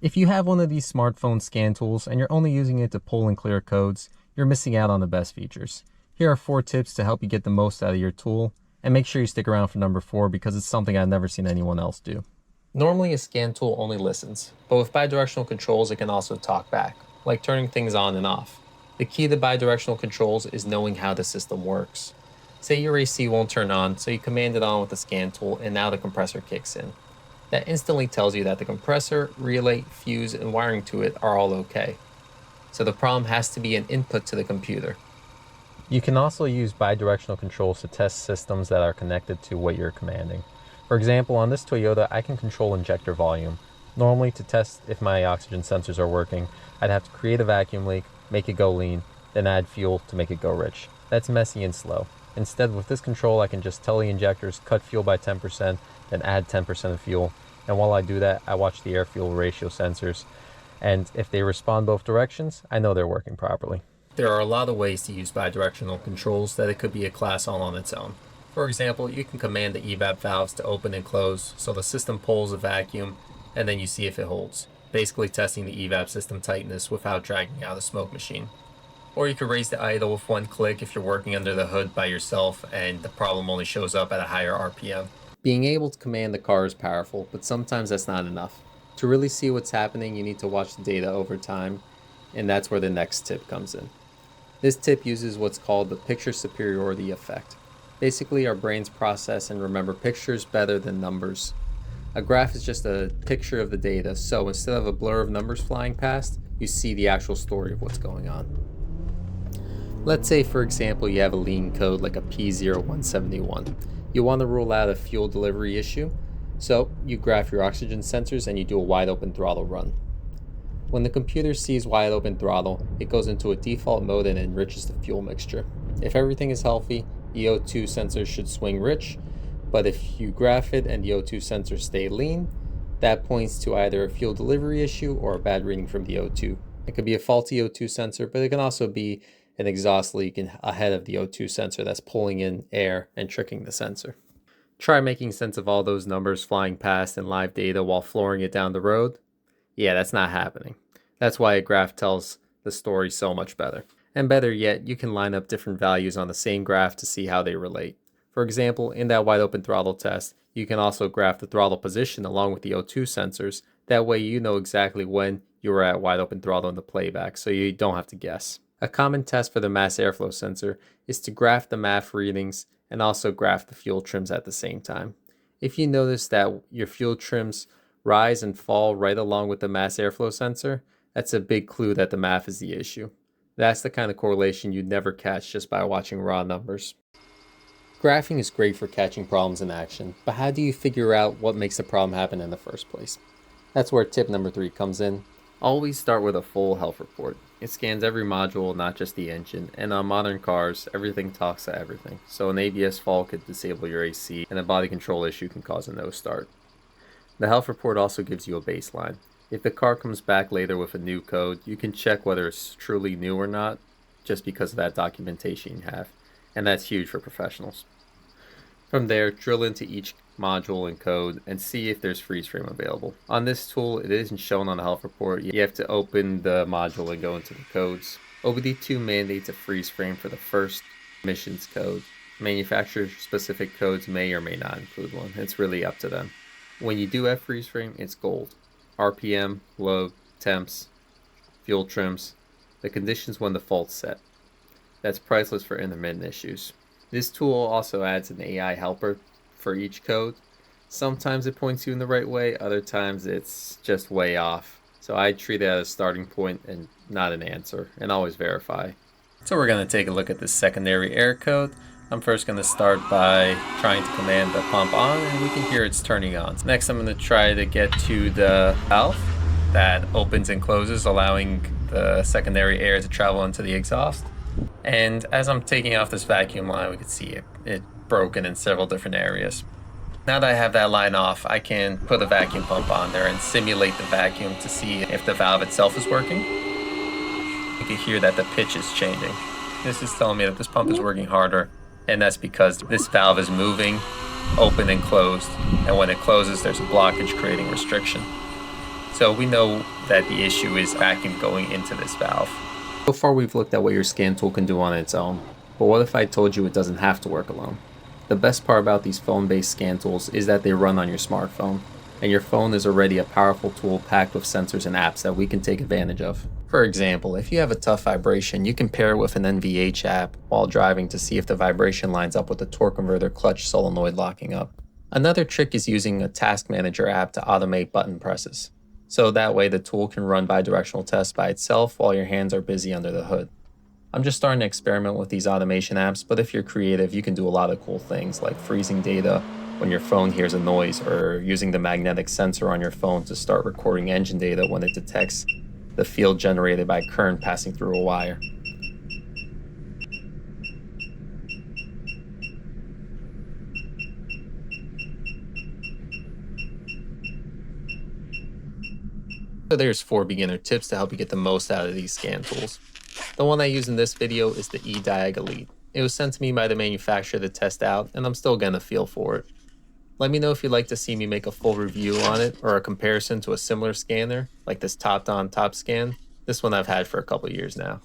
If you have one of these smartphone scan tools and you're only using it to pull and clear codes, you're missing out on the best features. Here are 4 tips to help you get the most out of your tool, and make sure you stick around for number 4 because it's something I've never seen anyone else do. Normally a scan tool only listens, but with bidirectional controls it can also talk back, like turning things on and off. The key to bidirectional controls is knowing how the system works. Say your AC won't turn on, so you command it on with the scan tool and now the compressor kicks in. That instantly tells you that the compressor, relay, fuse, and wiring to it are all okay. So the problem has to be an input to the computer. You can also use bidirectional controls to test systems that are connected to what you're commanding. For example, on this Toyota, I can control injector volume. Normally, to test if my oxygen sensors are working, I'd have to create a vacuum leak, make it go lean, then add fuel to make it go rich. That's messy and slow. Instead, with this control, I can just tell the injectors, cut fuel by 10%, then add 10% of fuel. And while I do that, I watch the air-fuel ratio sensors. And if they respond both directions, I know they're working properly. There are a lot of ways to use bidirectional controls that it could be a class all on its own. For example, you can command the EVAP valves to open and close so the system pulls a vacuum and then you see if it holds, basically testing the EVAP system tightness without dragging out a smoke machine. Or you could raise the idle with one click if you're working under the hood by yourself and the problem only shows up at a higher RPM. Being able to command the car is powerful, but sometimes that's not enough. To really see what's happening, you need to watch the data over time, and that's where the next tip comes in. This tip uses what's called the picture superiority effect. Basically, our brains process and remember pictures better than numbers. A graph is just a picture of the data, so instead of a blur of numbers flying past, you see the actual story of what's going on. Let's say, for example, you have a lean code like a P0171. You want to rule out a fuel delivery issue, so you graph your oxygen sensors and you do a wide open throttle run. When the computer sees wide open throttle, it goes into a default mode and enriches the fuel mixture. If everything is healthy, the O2 sensors should swing rich, but if you graph it and the O2 sensors stay lean, that points to either a fuel delivery issue or a bad reading from the O2. It could be a faulty O2 sensor, but it can also be an exhaust leak ahead of the O2 sensor that's pulling in air and tricking the sensor. Try making sense of all those numbers flying past in live data while flooring it down the road. Yeah, that's not happening. That's why a graph tells the story so much better. And better yet, you can line up different values on the same graph to see how they relate. For example, in that wide open throttle test, you can also graph the throttle position along with the O2 sensors. That way you know exactly when you were at wide open throttle in the playback, so you don't have to guess. A common test for the mass airflow sensor is to graph the MAF readings and also graph the fuel trims at the same time. If you notice that your fuel trims rise and fall right along with the mass airflow sensor, that's a big clue that the MAF is the issue. That's the kind of correlation you'd never catch just by watching raw numbers. Graphing is great for catching problems in action, but how do you figure out what makes the problem happen in the first place? That's where tip number 3 comes in. Always start with a full health report. It scans every module, not just the engine, and on modern cars, everything talks to everything. So an ABS fault could disable your AC, and a body control issue can cause a no start. The health report also gives you a baseline. If the car comes back later with a new code, you can check whether it's truly new or not, just because of that documentation you have, and that's huge for professionals. From there, drill into each module and code and see if there's freeze frame available. On this tool, it isn't shown on the health report. You have to open the module and go into the codes. OBD2 mandates a freeze frame for the first emissions code. Manufacturer-specific codes may or may not include one. It's really up to them. When you do have freeze frame, it's gold. RPM, load, temps, fuel trims, the conditions when the fault's set. That's priceless for intermittent issues. This tool also adds an AI helper for each code. Sometimes it points you in the right way, other times it's just way off. So I treat it as a starting point and not an answer, and always verify. So we're going to take a look at the secondary air code. I'm first going to start by trying to command the pump on, and we can hear it's turning on. Next I'm going to try to get to the valve that opens and closes, allowing the secondary air to travel into the exhaust. And as I'm taking off this vacuum line, we can see it broken in several different areas. Now that I have that line off, I can put a vacuum pump on there and simulate the vacuum to see if the valve itself is working. You can hear that the pitch is changing. This is telling me that this pump is working harder, and that's because this valve is moving, open and closed, and when it closes there's a blockage creating restriction. So we know that the issue is vacuum going into this valve. So far we've looked at what your scan tool can do on its own, but what if I told you it doesn't have to work alone? The best part about these phone-based scan tools is that they run on your smartphone, and your phone is already a powerful tool packed with sensors and apps that we can take advantage of. For example, if you have a tough vibration, you can pair it with an NVH app while driving to see if the vibration lines up with the torque converter clutch solenoid locking up. Another trick is using a task manager app to automate button presses. So that way the tool can run bidirectional tests by itself while your hands are busy under the hood. I'm just starting to experiment with these automation apps, but if you're creative, you can do a lot of cool things like freezing data when your phone hears a noise, or using the magnetic sensor on your phone to start recording engine data when it detects the field generated by current passing through a wire. So there's 4 beginner tips to help you get the most out of these scan tools. The one I use in this video is the Ediag Elite. It was sent to me by the manufacturer to test out, and I'm still getting a feel for it. Let me know if you'd like to see me make a full review on it, or a comparison to a similar scanner, like this Top-on Top Scan. This one I've had for a couple years now.